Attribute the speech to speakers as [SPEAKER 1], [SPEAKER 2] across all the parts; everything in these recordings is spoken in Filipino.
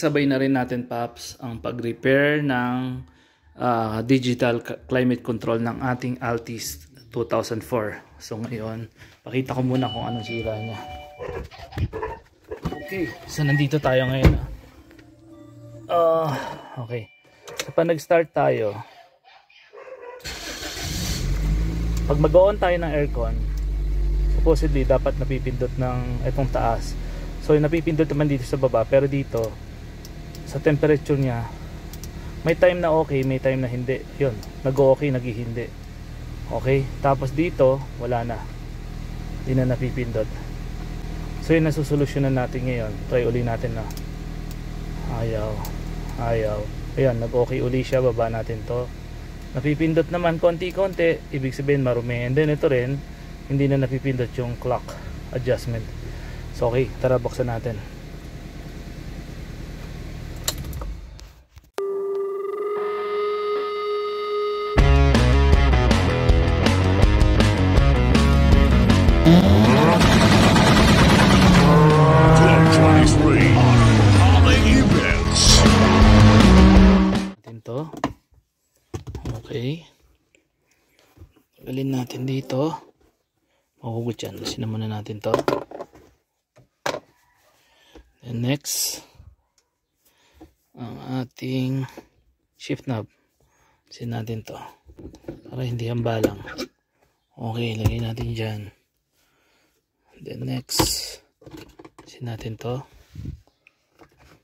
[SPEAKER 1] sabay na rin natin, Paps, ang pag-repair ng digital climate control ng ating Altis 2004. So ngayon, pakita ko muna kung anong sira niya. Okay, so nandito tayo ngayon. Okay, so pag nag-start tayo, pag mag-on tayo ng aircon, supposedly dapat napipindot ng itong taas. So yung napipindot naman dito sa baba, pero dito sa temperature niya may time na okay, may time na hindi. Yun, nag-o-okay, nag-hindi. Okay, tapos dito wala na, hindi na napipindot. So yun, nasusolusyonan natin ngayon. Try uli natin na ayaw. Ayan, nag-okay uli siya. Baba natin to, napipindot naman konti-konti, ibig sabihin marumi. And then ito rin, hindi na napipindot yung clock adjustment. So okay, tara buksan natin. To. Okay. Tagalin natin dito. Mahugot yan. Lasin muna natin to. Then next, ang ating shift knob. Lasin natin to para hindi hambalang. Okay, lagay natin dyan. Then next, lasin natin to.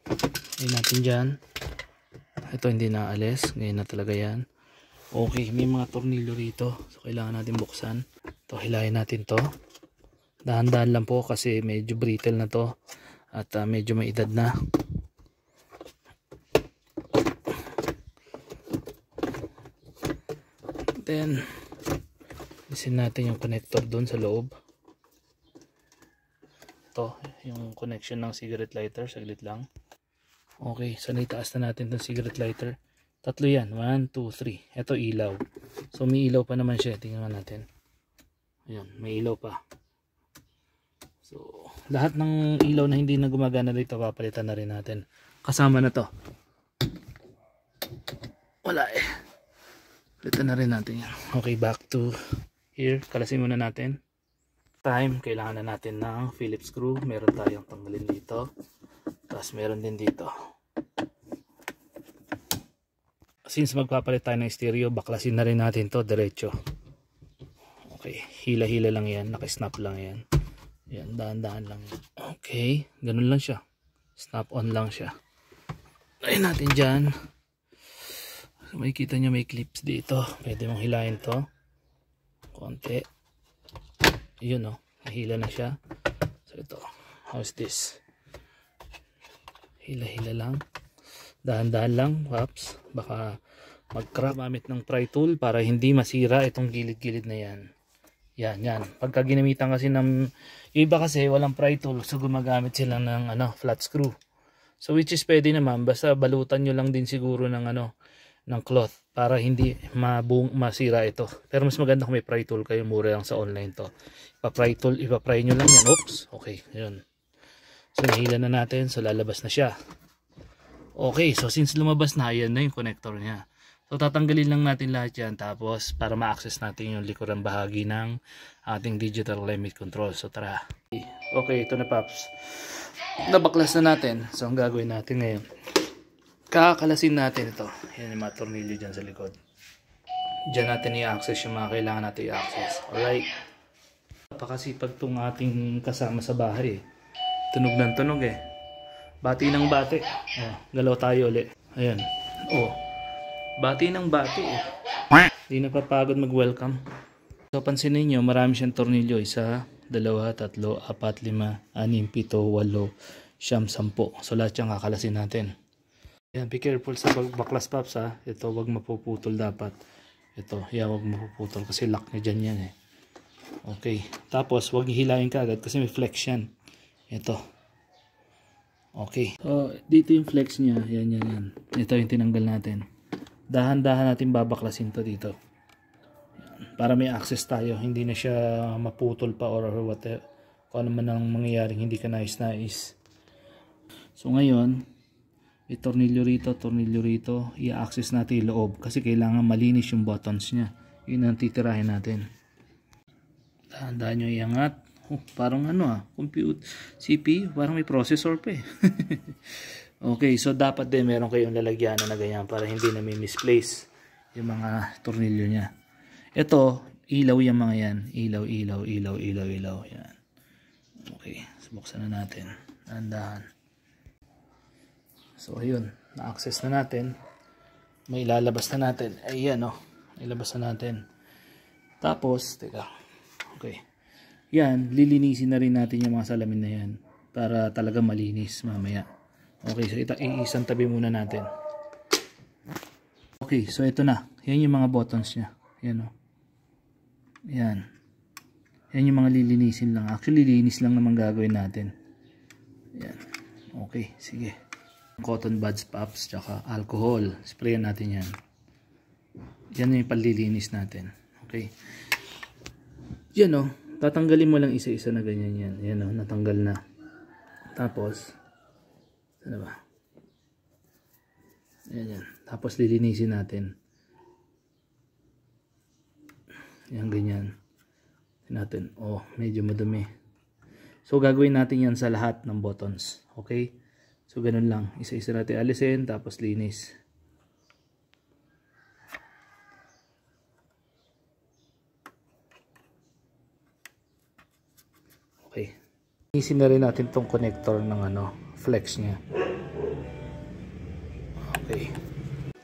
[SPEAKER 1] Lagay natin dyan. Ito hindi naalis, ngayon na talaga yan. Okay, may mga tornilyo rito, so kailangan natin buksan. Ito, hilahin natin to. Dahan-dahan lang po kasi medyo brittle na to at medyo may edad na. Then alisin natin yung connector doon sa loob. Ito yung connection ng cigarette lighter, saglit lang. Okay, so naitaas na natin itong cigarette lighter. Tatlo yan, 1, 2, 3. Ito ilaw. So may ilaw pa naman siya, tingnan natin. Ayan, may ilaw pa. So lahat ng ilaw na hindi na gumagana dito, papalitan na rin natin. Kasama na to. Wala eh. Palitan na rin natin yan. Okay, back to here. Kalasin muna natin. Time, kailangan na natin ng Phillips screw. Meron tayong tanggalin dito. Tapos meron din dito. Since magpapalit tayo ng stereo, baklasin na rin natin to diretso. Okay, hila-hila lang yan, naka-snap lang yan. Yan, dahan-dahan lang yan. Okay, ganun lang siya. Snap on lang siya. Ayun natin dyan. So, makikita nyo may clips dito. Pwede mong hilahin to konti. Yun o, nahila na siya. So ito, how's this? Hila-hila lang, dahan-dahan lang, Paps, baka mag-crack. Gamit ng pry tool para hindi masira itong gilid-gilid na yan. Yan. Pagka ginamitan kasi ng yung iba kasi walang pry tool, so gumagamit sila ng flat screw. So which is pwede naman, basta balutan nyo lang din siguro ng ng cloth para hindi masira ito. Pero mas maganda kung may pry tool kayo, mura lang sa online to. Ipa-pry nyo lang yan. Oops, okay, yun. So nahila na natin, so lalabas na siya. Okay, so since lumabas na, yan na yung connector niya. So tatanggalin lang natin lahat yan, tapos para ma-access natin yung likuran bahagi ng ating digital climate control. So tara. Okay, ito na, Paps. Nabaklas na natin. So ang gagawin natin ngayon, kakalasin natin ito. Yan yung mga tornilyo dyan sa likod. Diyan natin i-access yung mga kailangan natin i-access. Alright. Napakasipag itong ating kasama sa bahay. Tunog ng tunog eh. Bati ng bati. Oh, galaw tayo ulit. Ayan. Oh. Bati ng bati eh. Hindi napapagod mag-welcome. So pansinin niyo, marami siyang tornilyo. 1, 2, 3, 4, 5, 6, 7, 8, 9, 10. So lahat yung kakalasin natin. Ayan, be careful sa baklas, Paps ha. Ito, wag mapuputol dapat. Ito, wag mapuputol kasi lock niya dyan yan eh. Okay. Tapos, wag hihilahin ka agad kasi may flex yan. Ito. Okay. So, dito yung flex niya. Yan. Ito yung tinanggal natin. Dahan-dahan natin babaklasin to dito. Yan. Para may access tayo. Hindi na siya maputol pa or whatever. Kung ano man ang mangyayaring hindi ka nais-nais. So, ngayon, may tornilyo rito, i-access natin yung loob kasi kailangan malinis yung buttons nya. Yun ang titirahin natin. Dahan-dahan nyo iangat. Parang compute CPU, parang may processor pa eh. Okay, so dapat din meron kayong lalagyan na ganyan para hindi na may misplace yung mga tornilyo nya. Ito, ilaw yung mga yan. Ilaw. Yan. Okay, subuksan na natin. Dahan-dahan. So ayun, na-access na natin. May ilalabas na natin. Ayan ilabas na natin. Tapos, teka. Okay. Yan, lilinisin na rin natin yung mga salamin na yan para talaga malinis mamaya. Okay, so iisang tabi muna natin. Okay, so ito na. Yan yung mga buttons nya. Yan Yan. Yan yung mga lilinisin lang. Actually, linis lang naman gagawin natin. Yan. Okay, sige. Cotton buds pops, tsaka alcohol. Sprayan natin yan. Yan yung palilinis natin. Okay. Yan tatanggalin mo lang isa-isa na ganyan yan. Yan natanggal na. Tapos, ano ba? Yan. Tapos lilinisin natin. Yan, ganyan. Natin. Medyo madumi. So, gagawin natin yan sa lahat ng buttons. Okay? So, ganun lang. Isa-isa natin alisin, tapos linis. Okay. Linisin na rin natin tong connector ng flex nya. Okay.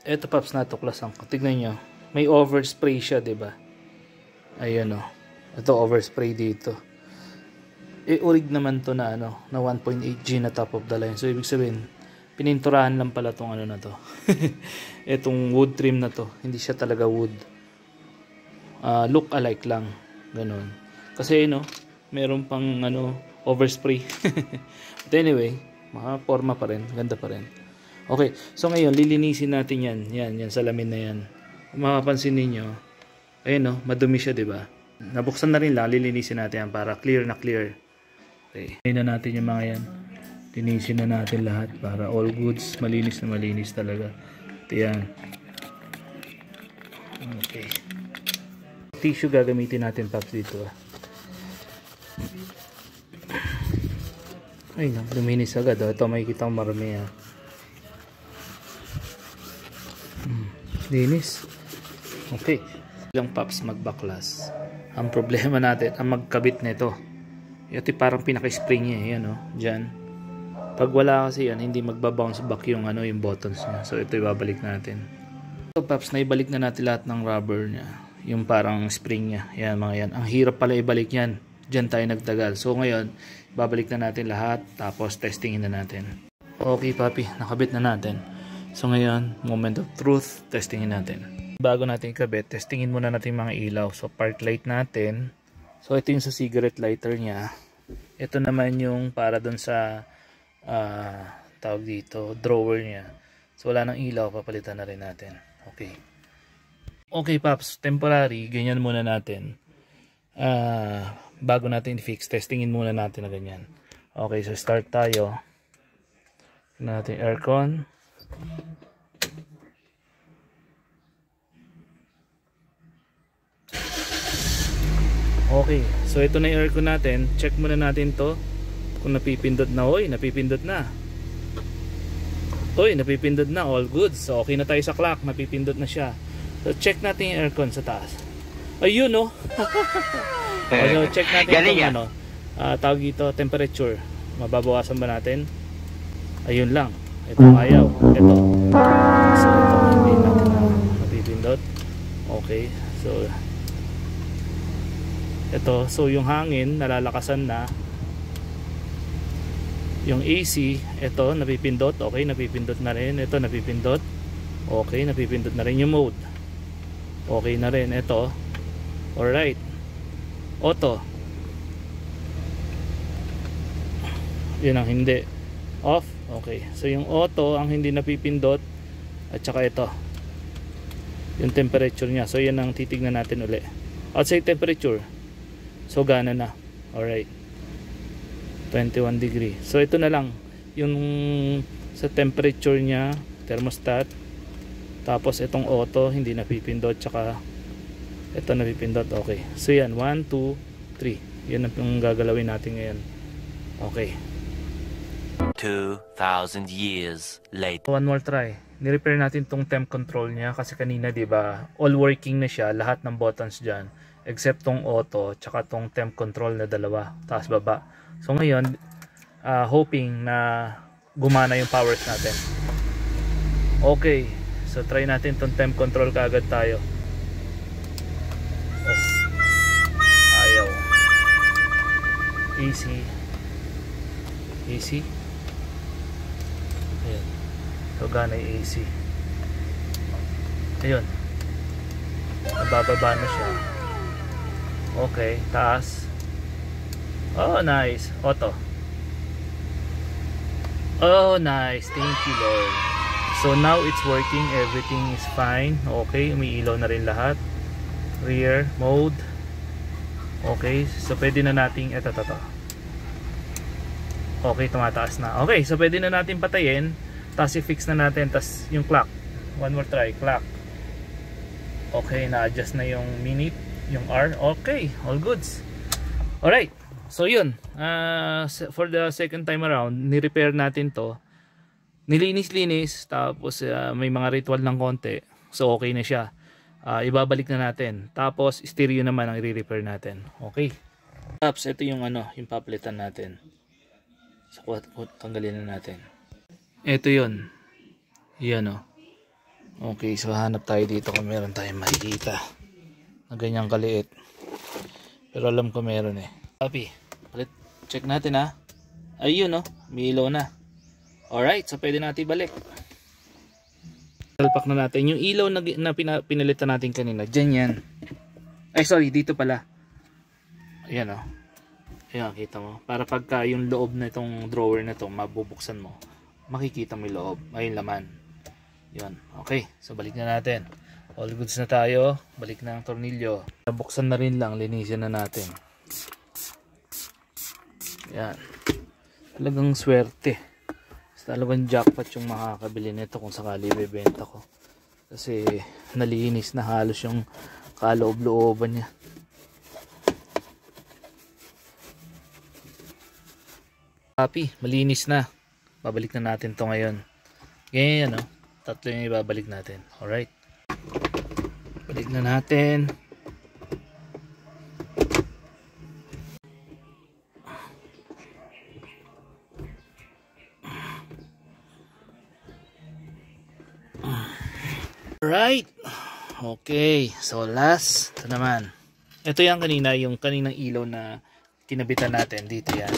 [SPEAKER 1] Ito paps, natuklasan ko. Tignan nyo. May overspray siya, diba? Ayan Ito overspray dito. Urig naman to na na 1.8G na top of the line. So ibig sabihin, pininturahan lang pala tong na to. Itong wood trim na to. Hindi siya talaga wood. Look alike lang. Ganun. Kasi meron pang overspray. But anyway, forma pa rin. Ganda pa rin. Okay. So ngayon, lilinisin natin yan. Yan salamin na yan. Kung mapapansin ninyo, ayun madumi siya, diba? Nabuksan na rin lang. Lilinisin natin yan para clear na clear. Okay. Ayun na natin yung mga yan. Linisin na natin lahat para all goods. Malinis na malinis talaga. Ito yan. Okay. Tissue gagamitin natin paps dito. Ay, luminis agad. Ito makikita kong marami. Linis. Okay. Ilang paps magbaklas. Ang problema natin, ang magkabit nito. Ito parang pinaka-spring niya. Yan dyan. Pag wala kasi yan, hindi magbabounce back yung yung buttons niya. So ito ibabalik natin. So paps, naibalik na natin lahat ng rubber niya. Yung parang spring niya. Yan mga yan. Ang hirap pala ibalik yan. Diyan tayo nagtagal. So ngayon, babalik na natin lahat. Tapos testingin na natin. Okay papi, nakabit na natin. So ngayon, moment of truth, testingin natin. Bago natin ikabit, testingin muna natin mga ilaw. So park light natin. So ito yung sa cigarette lighter niya. Ito naman yung para dun sa tawag dito, drawer niya. So wala nang ilaw, papalitan na rin natin. Okay. Okay paps, temporary, ganyan muna natin. Bago natin i-fix, testingin muna natin na ganyan. Okay, so start tayo. Tignan natin aircon. Okay, so ito na yung aircon natin. Check muna natin to kung napipindot na. Oy, napipindot na. Oy, napipindot na. All good. So okay na tayo sa clock. Napipindot na siya. So check natin yung aircon sa taas. Ayun so check natin itong tawag dito, temperature. Mababawasan ba natin? Ayun lang. Ito ayaw. Ito. So ito hindi natin napipindot. Okay. So ito, so yung hangin nalalakasan na. Yung AC, ito napipindot. Okay, napipindot na rin. Ito napipindot. Okay, napipindot na rin yung mode. Okay na rin ito. Alright. Auto. Yun ang hindi. Off. Okay. So yung auto ang hindi napipindot. At saka ito. Yung temperature niya. So yan ang titignan natin uli. Outside temperature. So gana na. Alright. 21 degree. So ito na lang. Yung sa temperature niya, thermostat. Tapos itong auto hindi napipindot, tsaka ito napipindot. Okay, so yan, 1, 2, 3. Yan ang gagalawin natin ngayon. Okay,
[SPEAKER 2] 2,000 years later.
[SPEAKER 1] one more try. Ni-repair natin tong temp control niya kasi kanina, di ba, all working na siya, lahat ng buttons dyan except tong auto tsaka tong temp control na dalawa, taas baba. So ngayon, hoping na gumana yung powers natin. Okay, so try natin tong temp control kaagad tayo. Ayaw. AC. Ayan. So gana yung AC. Ayun. Nabababa na siya. Okay, taas. Oh, nice. Auto. Oh, nice. Thank you, Lord. So now it's working. Everything is fine. Okay, umiilaw na rin lahat. Rear mode. Okay, so pwede na nating ito. Okay, tumataas na. Okay, so pwede na natin patayin. Tapos i-fix na natin. Tapos yung clock. One more try. Clock. Okay, na-adjust na yung minute, yung hour. Okay, all goods. Alright, so yun. For the second time around, ni-repair natin to. Nilinis-linis. Tapos may mga ritual ng konti. So okay na siya. Ibabalik na natin. Tapos stereo naman ang i-repair natin. Okay. Tapos ito yung yung papalitan natin. So tanggalin na natin. Ito yun. Yan o. Okay, so hanap tayo dito kung meron tayong makikita na ganyang kaliit. Pero alam ko meron eh. Papi, check natin ha. Ayun o, may ilaw na. Alright, so pwede natin balik. Talpak na natin yung ilaw na pinalitan natin kanina. Diyan yan. Ay sorry, dito pala. Ayan o. Ayan, kita mo. Para pagka yung loob na itong drawer na ito, mabubuksan mo, makikita mo yung loob. Ay, yung laman. Yun. Okay, so balik na natin. All goods na tayo. Balik na ang tornilyo. Nabuksan na rin lang, linisin na natin. Yan. Talagang swerte. Talagang jackpot yung makakabili nito kung sakali bibenta ko. Kasi nalinis na halos yung kaloob-looban niya. Happy, malinis na. Babalik na natin to ngayon. Ganyan, tatlo yung ibabalik natin. Alright. Balik na natin. Alright. Okay. So last. Ito naman. Ito yung kaninang ilaw na kinabitan natin. Dito yan.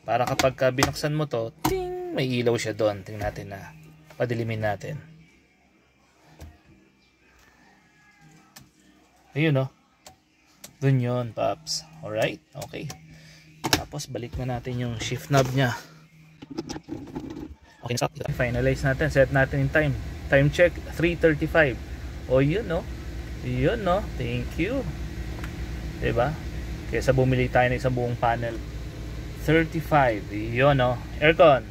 [SPEAKER 1] Para kapag binuksan mo to, ting, may ilaw siya doon. Tingnan natin na. Padilimin natin. Ayun Doon yun, paps. Alright, okay. Tapos balik na natin yung shift knob nya. Okay, finalize natin. Set natin yung time. Time check, 3:35. O yun Yun Thank you. Diba? Kesa bumili tayo ng isang buong panel. 35. Yun Aircon.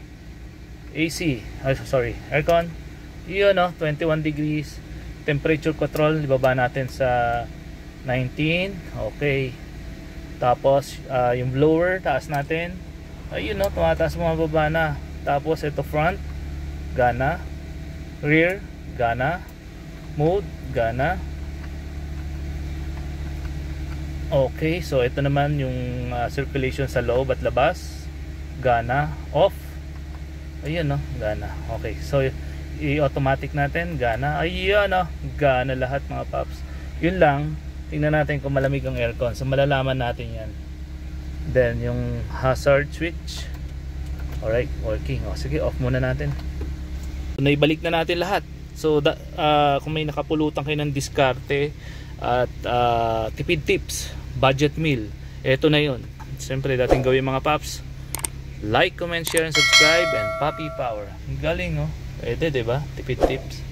[SPEAKER 1] AC. Sorry. Aircon. Yun 21 degrees. Temperature control. Ibaba natin sa 19. Okay. Tapos yung blower. Taas natin. Ayun tumataas bumababa na. Tapos ito front. Gana. Rear. Gana. Mode. Gana. Okay, so ito naman yung circulation sa loob at labas. Gana, off. Ayun gana. Okay, so i-automatic natin, gana. Ayun gana lahat mga paps. Yun lang, tingnan natin kung malamig ang aircon. So malalaman natin yan. Then yung hazard switch. Alright, working. Sige, off muna natin. So, naibalik na natin lahat. So kung may nakapulutan kayo ng diskarte at tipid tips, budget meal, eto na yun. Siyempre dating gawin mga paps, like, comment, share, and subscribe, and Papi Power. Galing pwede diba? Tipid tips.